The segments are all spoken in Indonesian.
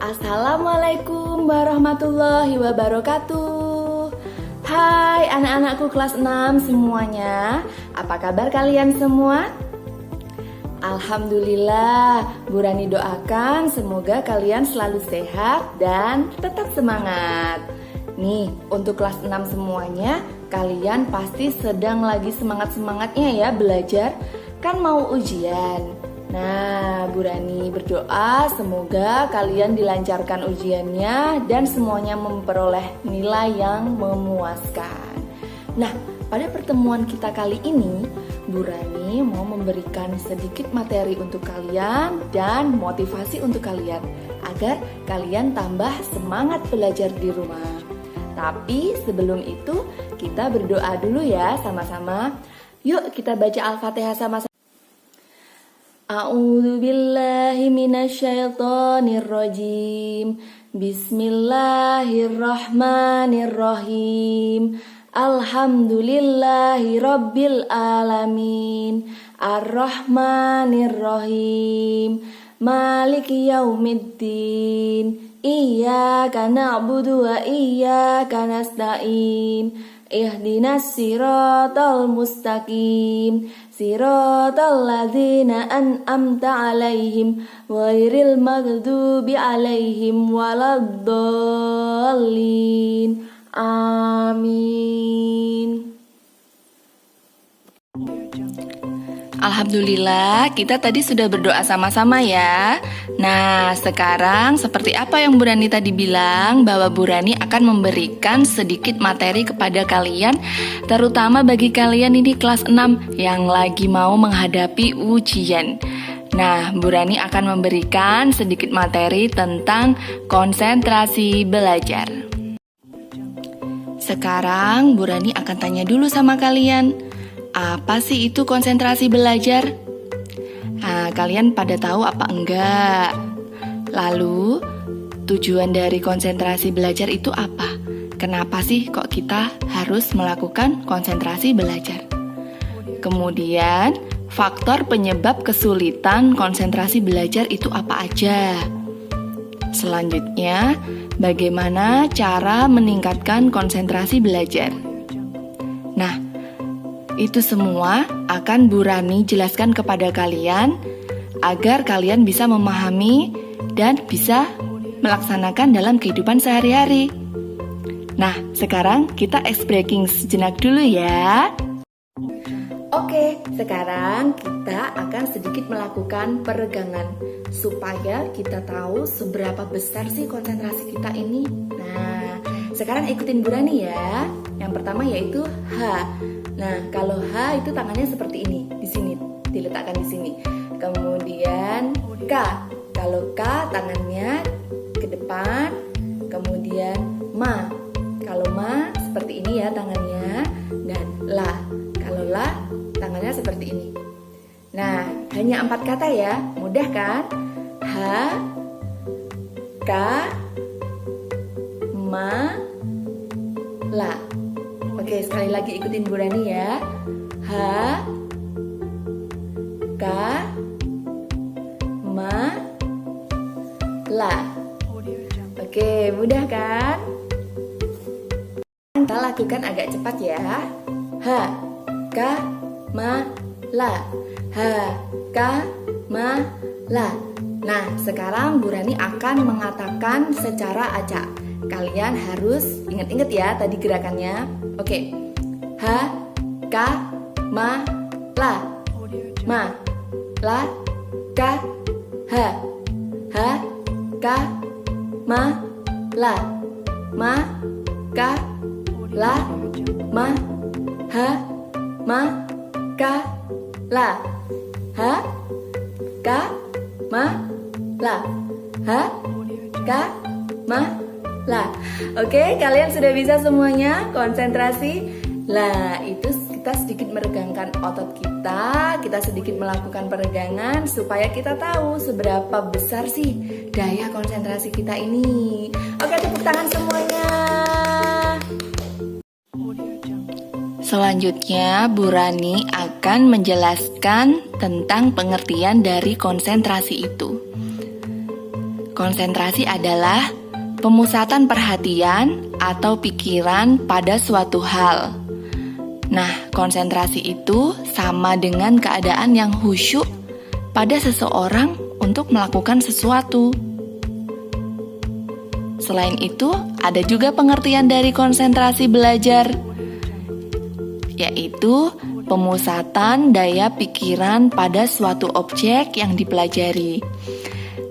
Assalamualaikum warahmatullahi wabarakatuh. Hai anak-anakku kelas 6 semuanya. Apa kabar kalian semua? Alhamdulillah, Bu Rani doakan semoga kalian selalu sehat dan tetap semangat. Nih, untuk kelas 6 semuanya, kalian pasti sedang lagi semangat-semangatnya ya belajar. Kan mau ujian. Nah, Bu Rani berdoa semoga kalian dilancarkan ujiannya dan semuanya memperoleh nilai yang memuaskan. Nah, pada pertemuan kita kali ini, Bu Rani mau memberikan sedikit materi untuk kalian dan motivasi untuk kalian agar kalian tambah semangat belajar di rumah. Tapi sebelum itu, kita berdoa dulu ya sama-sama. Yuk kita baca Al-Fatihah sama-sama. A'udzu billahi minasyaitonir rajim. Bismillahirrahmanirrahim. Alhamdulillahi rabbil alamin. Ar-Rahmanir-Rahim. Maliki yaumiddin. Iyyaka na'budu wa iyyaka nasta'in. Ihdinas siratal mustaqim. Siratal ladzina an'amta 'alaihim ghairil maghdubi 'alaihim waladdallin. Amin. Alhamdulillah, kita tadi sudah berdoa sama-sama ya. Nah, sekarang seperti apa yang Bu Rani tadi bilang, bahwa Bu Rani akan memberikan sedikit materi kepada kalian, terutama bagi kalian ini kelas 6 yang lagi mau menghadapi ujian. Nah, Bu Rani akan memberikan sedikit materi tentang konsentrasi belajar. Sekarang Bu Rani akan tanya dulu sama kalian, apa sih itu konsentrasi belajar? Nah, kalian pada tahu apa enggak? Lalu, tujuan dari konsentrasi belajar itu apa? Kenapa sih kok kita harus melakukan konsentrasi belajar? Kemudian, faktor penyebab kesulitan konsentrasi belajar itu apa aja? Selanjutnya, bagaimana cara meningkatkan konsentrasi belajar? Nah, itu semua akan Bu Rani jelaskan kepada kalian agar kalian bisa memahami dan bisa melaksanakan dalam kehidupan sehari-hari. Nah, sekarang kita ice breaking sejenak dulu ya. Oke, sekarang kita akan sedikit melakukan peregangan supaya kita tahu seberapa besar sih konsentrasi kita ini. Nah, sekarang ikutin Bu Rani ya. Yang pertama yaitu H. Nah, kalau H itu tangannya seperti ini, di sini, diletakkan di sini. Kemudian K. Kalau K tangannya ke depan. Kemudian Ma. Kalau Ma seperti ini ya tangannya. Dan La. Kalau La tangannya seperti ini. Nah, hanya 4 kata ya, mudah kan? H, K, Ma, La. Oke, sekali lagi ikutin Bu Rani ya. H, K, Ma, La. Oke, mudah kan? Kita lakukan agak cepat ya. H, K, Ma, La. H, K, Ma, La. Nah, sekarang Bu Rani akan mengatakan secara acak. Kalian harus ingat-ingat ya tadi gerakannya. Oke. H, K, Ma, La. Ma, La, K, H. H, K, Ma, La. Ma, K, La. Ma, H, Ma, K, La. H, K, Ma, La. H, K, Ma, La. Oke, kalian sudah bisa semuanya konsentrasi. Lah, itu kita sedikit meregangkan otot kita sedikit melakukan peregangan supaya kita tahu seberapa besar sih daya konsentrasi kita ini. Oke, tepuk tangan semuanya. Selanjutnya, Bu Rani akan menjelaskan tentang pengertian dari konsentrasi itu. Konsentrasi adalah pemusatan perhatian atau pikiran pada suatu hal. Nah, konsentrasi itu sama dengan keadaan yang khusyuk pada seseorang untuk melakukan sesuatu. Selain itu, ada juga pengertian dari konsentrasi belajar, yaitu pemusatan daya pikiran pada suatu objek yang dipelajari.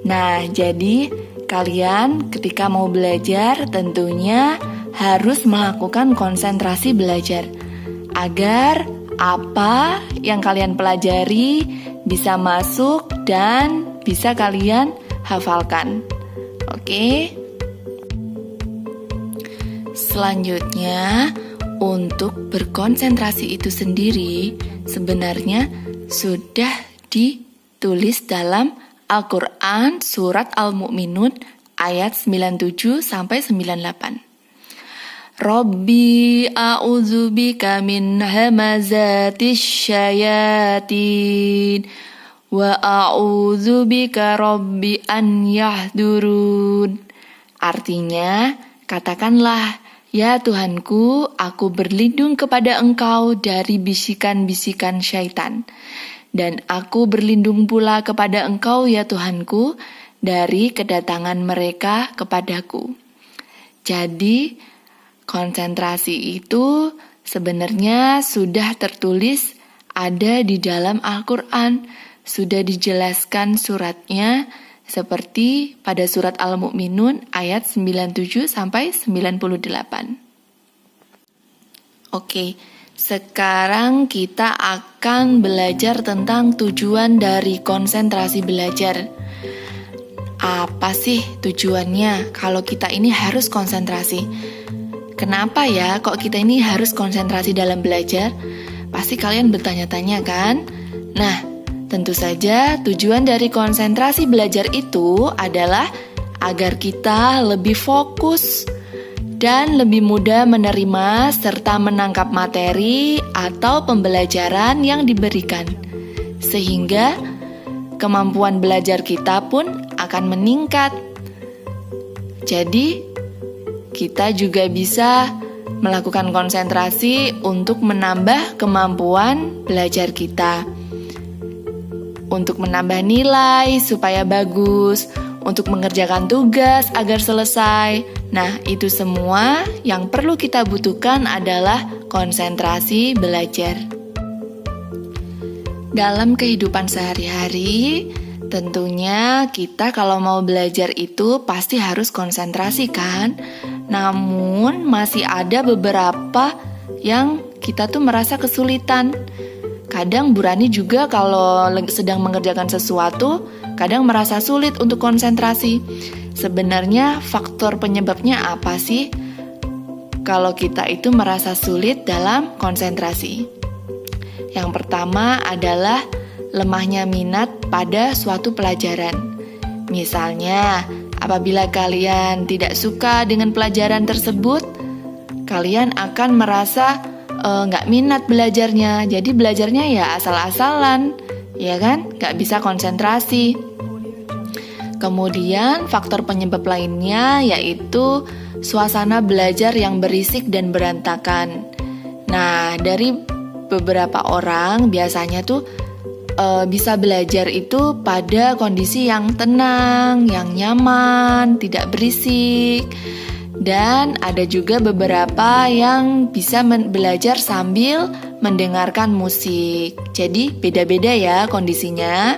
Nah, jadi kalian ketika mau belajar tentunya harus melakukan konsentrasi belajar agar apa yang kalian pelajari bisa masuk dan bisa kalian hafalkan. Oke? Selanjutnya, untuk berkonsentrasi itu sendiri sebenarnya sudah ditulis dalam Al-Quran surat Al-Mu'minun ayat 97 sampai 98. Rabbi a'udzubika min hamazatis syayatin wa a'udzubika rabbi an yahdurun. Artinya, katakanlah, ya Tuhanku, aku berlindung kepada Engkau dari bisikan-bisikan syaitan. Dan aku berlindung pula kepada Engkau, ya Tuhanku, dari kedatangan mereka kepadaku. Jadi, konsentrasi itu sebenarnya sudah tertulis ada di dalam Al-Quran. Sudah dijelaskan suratnya seperti pada surat Al-Mu'minun ayat 97 sampai 98. Oke. Sekarang kita akan belajar tentang tujuan dari konsentrasi belajar. Apa sih tujuannya kalau kita ini harus konsentrasi? Kenapa ya kok kita ini harus konsentrasi dalam belajar? Pasti kalian bertanya-tanya kan? Nah, tentu saja tujuan dari konsentrasi belajar itu adalah agar kita lebih fokus dan lebih mudah menerima serta menangkap materi atau pembelajaran yang diberikan. Sehingga kemampuan belajar kita pun akan meningkat. Jadi, kita juga bisa melakukan konsentrasi untuk menambah kemampuan belajar kita. Untuk menambah nilai supaya bagus, untuk mengerjakan tugas agar selesai. Nah, itu semua yang perlu kita butuhkan adalah konsentrasi belajar. Dalam kehidupan sehari-hari, tentunya kita kalau mau belajar itu pasti harus konsentrasi kan? Namun, masih ada beberapa yang kita tuh merasa kesulitan. Kadang Bu Rani juga kalau sedang mengerjakan sesuatu, kadang merasa sulit untuk konsentrasi. Sebenarnya faktor penyebabnya apa sih? Kalau kita itu merasa sulit dalam konsentrasi. Yang pertama adalah lemahnya minat pada suatu pelajaran. Misalnya, apabila kalian tidak suka dengan pelajaran tersebut, kalian akan merasa nggak minat belajarnya. Jadi belajarnya ya asal-asalan, ya kan? Nggak bisa konsentrasi. Kemudian faktor penyebab lainnya yaitu suasana belajar yang berisik dan berantakan. Nah, dari beberapa orang biasanya tuh bisa belajar itu pada kondisi yang tenang, yang nyaman, tidak berisik. Dan ada juga beberapa yang bisa belajar sambil mendengarkan musik. Jadi beda-beda ya kondisinya.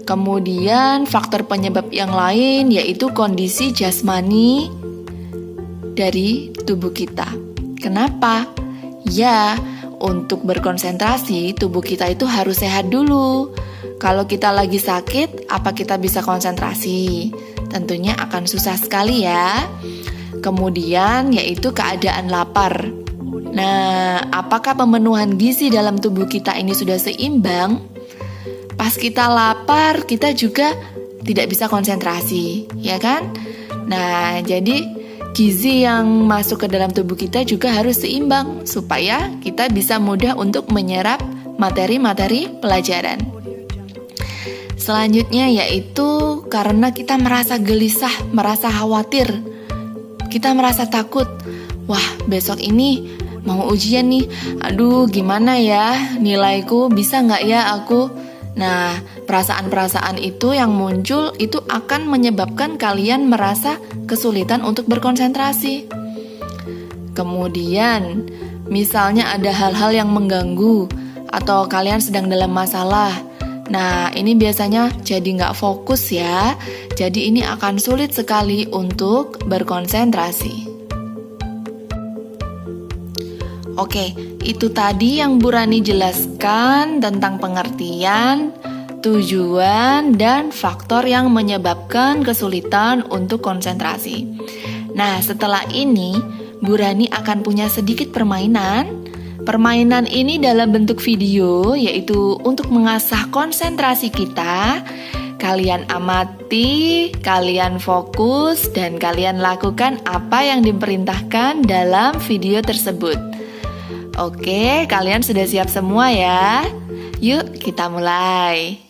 Kemudian faktor penyebab yang lain yaitu kondisi jasmani dari tubuh kita. Kenapa? Ya, untuk berkonsentrasi tubuh kita itu harus sehat dulu. Kalau kita lagi sakit, apa kita bisa konsentrasi? Tentunya akan susah sekali ya. Kemudian yaitu keadaan lapar. Nah, apakah pemenuhan gizi dalam tubuh kita ini sudah seimbang? Pas kita lapar, kita juga tidak bisa konsentrasi, ya kan? Nah, jadi gizi yang masuk ke dalam tubuh kita juga harus seimbang supaya kita bisa mudah untuk menyerap materi-materi pelajaran. Selanjutnya yaitu karena kita merasa gelisah, merasa khawatir, kita merasa takut. Wah, besok ini mau ujian nih, aduh gimana ya nilaiku, bisa nggak ya aku? Nah, perasaan-perasaan itu yang muncul itu akan menyebabkan kalian merasa kesulitan untuk berkonsentrasi. Kemudian, misalnya ada hal-hal yang mengganggu atau kalian sedang dalam masalah. Nah, ini biasanya jadi nggak fokus ya. Jadi ini akan sulit sekali untuk berkonsentrasi. Oke, itu tadi yang Bu Rani jelaskan tentang pengertian, tujuan, dan faktor yang menyebabkan kesulitan untuk konsentrasi. Nah, setelah ini, Bu Rani akan punya sedikit permainan. Permainan ini dalam bentuk video, yaitu untuk mengasah konsentrasi kita. Kalian amati, kalian fokus, dan kalian lakukan apa yang diperintahkan dalam video tersebut. Oke, kalian sudah siap semua ya? Yuk, kita mulai.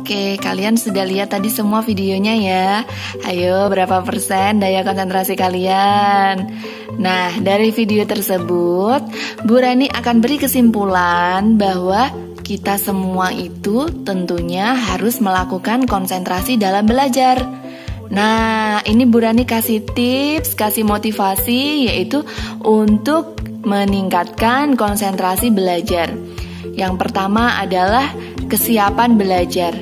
Oke, kalian sudah lihat tadi semua videonya ya. Ayo, berapa persen daya konsentrasi kalian? Nah, dari video tersebut, Bu Rani akan beri kesimpulan bahwa kita semua itu tentunya harus melakukan konsentrasi dalam belajar. Nah, ini Bu Rani kasih tips, kasih motivasi, yaitu untuk meningkatkan konsentrasi belajar. Yang pertama adalah kesiapan belajar.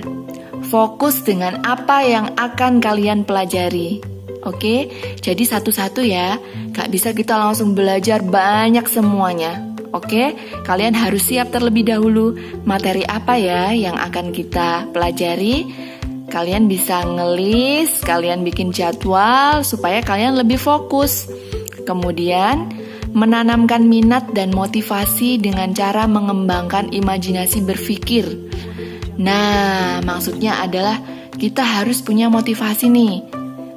Fokus dengan apa yang akan kalian pelajari. Oke, jadi satu-satu ya. Gak bisa kita langsung belajar banyak semuanya. Oke, kalian harus siap terlebih dahulu materi apa ya yang akan kita pelajari. Kalian bisa ngelis, kalian bikin jadwal supaya kalian lebih fokus. Kemudian, menanamkan minat dan motivasi dengan cara mengembangkan imajinasi berpikir. Nah, maksudnya adalah kita harus punya motivasi nih.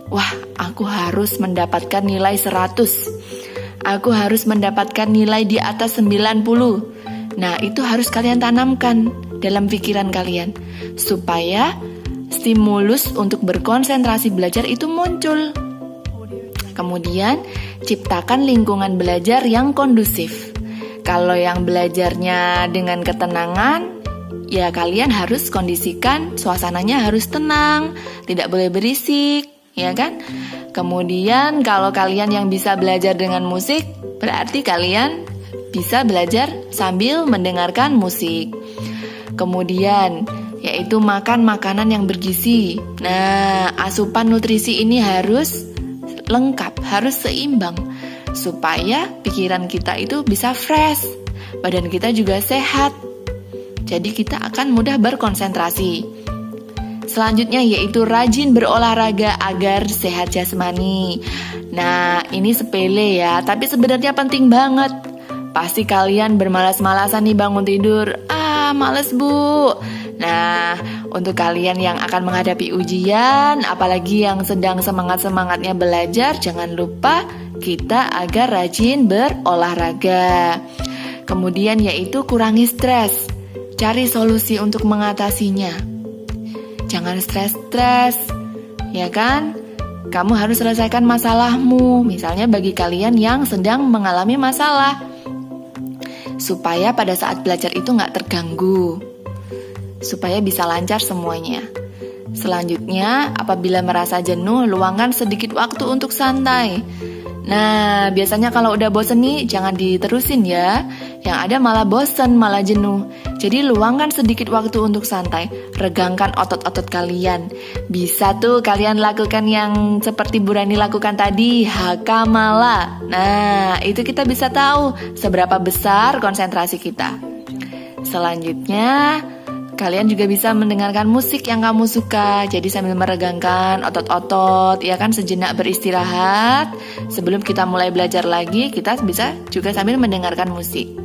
Wah, aku harus mendapatkan nilai 100. Aku harus mendapatkan nilai di atas 90. Nah, itu harus kalian tanamkan dalam pikiran kalian supaya stimulus untuk berkonsentrasi belajar itu muncul. Kemudian, ciptakan lingkungan belajar yang kondusif. Kalau yang belajarnya dengan ketenangan, ya kalian harus kondisikan suasananya harus tenang, tidak boleh berisik, ya kan? Kemudian, kalau kalian yang bisa belajar dengan musik, berarti kalian bisa belajar sambil mendengarkan musik. Kemudian, yaitu makan makanan yang bergizi. Nah, asupan nutrisi ini harus lengkap, harus seimbang supaya pikiran kita itu bisa fresh, badan kita juga sehat. Jadi kita akan mudah berkonsentrasi. Selanjutnya yaitu rajin berolahraga agar sehat jasmani. Nah, ini sepele ya, tapi sebenarnya penting banget. Pasti kalian bermalas-malasan nih bangun tidur. Males bu. Nah, untuk kalian yang akan menghadapi ujian, apalagi yang sedang semangat-semangatnya belajar, jangan lupa kita agar rajin berolahraga. Kemudian yaitu kurangi stres. Cari solusi untuk mengatasinya. Jangan stres-stres, ya kan? Kamu harus selesaikan masalahmu. Misalnya bagi kalian yang sedang mengalami masalah, supaya pada saat belajar itu nggak terganggu, supaya bisa lancar semuanya. Selanjutnya, apabila merasa jenuh, luangkan sedikit waktu untuk santai. Nah, biasanya kalau udah bosen nih, jangan diterusin ya. Yang ada malah bosen, malah jenuh. Jadi luangkan sedikit waktu untuk santai. Regangkan otot-otot kalian. Bisa tuh kalian lakukan yang seperti Bu Rani lakukan tadi, hakamala. Nah, itu kita bisa tahu seberapa besar konsentrasi kita. Selanjutnya, kalian juga bisa mendengarkan musik yang kamu suka. Jadi sambil meregangkan otot-otot, ya kan, sejenak beristirahat. Sebelum kita mulai belajar lagi, kita bisa juga sambil mendengarkan musik.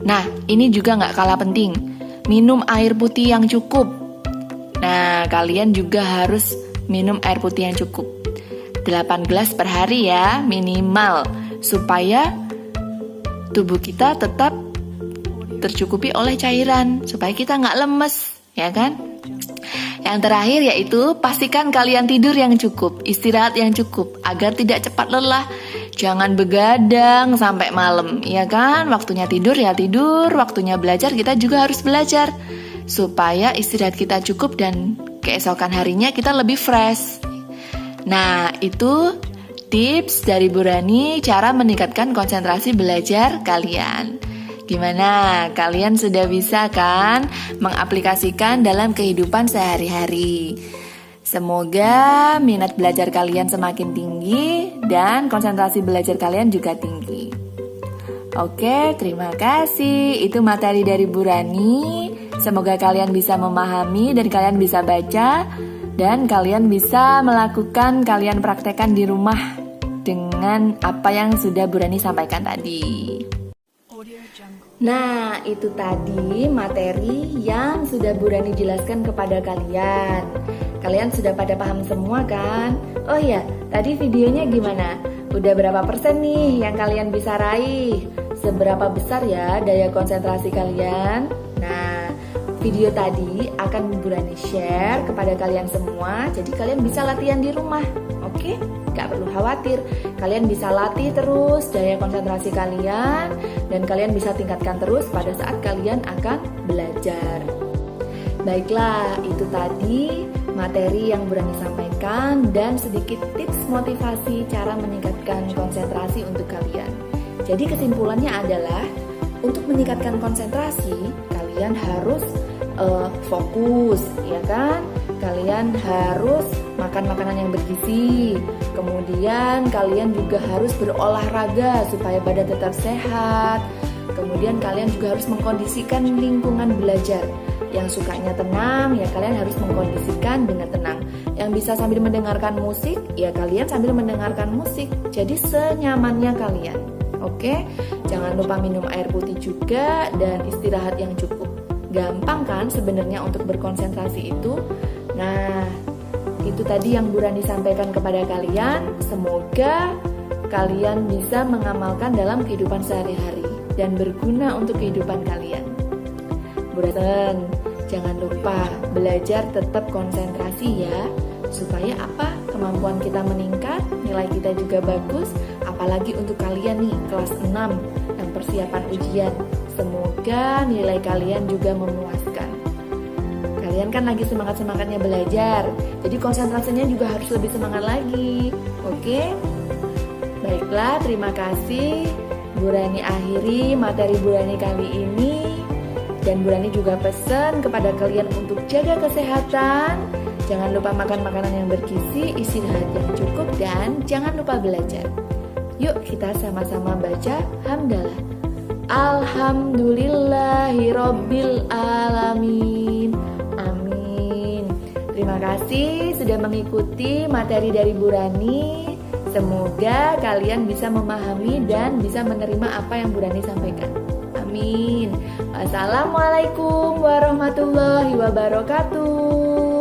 Nah, ini juga gak kalah penting. Minum air putih yang cukup. Nah, kalian juga harus minum air putih yang cukup. 8 gelas per hari ya, minimal. Supaya tubuh kita tetap tercukupi oleh cairan, supaya kita gak lemes, ya kan? Yang terakhir yaitu pastikan kalian tidur yang cukup, istirahat yang cukup, agar tidak cepat lelah. Jangan begadang sampai malam, ya kan? Waktunya tidur ya tidur, waktunya belajar kita juga harus belajar. Supaya istirahat kita cukup dan keesokan harinya kita lebih fresh. Nah, itu tips dari Bu Rani cara meningkatkan konsentrasi belajar kalian. Gimana? Kalian sudah bisa kan mengaplikasikan dalam kehidupan sehari-hari? Semoga minat belajar kalian semakin tinggi dan konsentrasi belajar kalian juga tinggi. Oke, terima kasih. Itu materi dari Bu Rani. Semoga kalian bisa memahami dan kalian bisa baca dan kalian bisa melakukan, kalian praktekkan di rumah dengan apa yang sudah Bu Rani sampaikan tadi. Nah, itu tadi materi yang sudah Bu Rani jelaskan kepada kalian. Kalian sudah pada paham semua kan? Oh iya, tadi videonya gimana? Udah berapa persen nih yang kalian bisa raih? Seberapa besar ya daya konsentrasi kalian? Nah, video tadi akan Bu Rani share kepada kalian semua, jadi kalian bisa latihan di rumah. Oke, gak perlu khawatir. Kalian bisa latih terus daya konsentrasi kalian, dan kalian bisa tingkatkan terus pada saat kalian akan belajar. Baiklah, itu tadi materi yang Bu Rani sampaikan dan sedikit tips motivasi cara meningkatkan konsentrasi untuk kalian. Jadi kesimpulannya adalah untuk meningkatkan konsentrasi, kalian harus fokus, ya kan? Kalian harus makan makanan yang bergizi. Kemudian kalian juga harus berolahraga supaya badan tetap sehat. Kemudian kalian juga harus mengkondisikan lingkungan belajar. Yang sukanya tenang, ya kalian harus mengkondisikan dengan tenang. Yang bisa sambil mendengarkan musik, ya kalian sambil mendengarkan musik. Jadi senyamannya kalian. Oke, jangan lupa minum air putih juga dan istirahat yang cukup. Gampang kan sebenarnya untuk berkonsentrasi itu. Nah, itu tadi yang Bu Rani sampaikan kepada kalian. Semoga kalian bisa mengamalkan dalam kehidupan sehari-hari dan berguna untuk kehidupan kalian. Buraten, jangan lupa belajar tetap konsentrasi ya. Supaya apa? Kemampuan kita meningkat, nilai kita juga bagus. Apalagi untuk kalian nih, kelas 6 yang persiapan ujian. Semoga nilai kalian juga memuaskan. Kalian kan lagi semangat-semangatnya belajar, jadi konsentrasinya juga harus lebih semangat lagi. Oke? Baiklah, terima kasih. Bu Rani akhiri materi Bu Rani kali ini. Dan Bu Rani juga pesan kepada kalian untuk jaga kesehatan. Jangan lupa makan makanan yang bergizi, istirahat yang cukup, dan jangan lupa belajar. Yuk kita sama-sama baca hamdalah. Alhamdulillahirabbil alamin. Amin. Terima kasih sudah mengikuti materi dari Bu Rani. Semoga kalian bisa memahami dan bisa menerima apa yang Bu Rani sampaikan. Amin. Wassalamualaikum warahmatullahi wabarakatuh.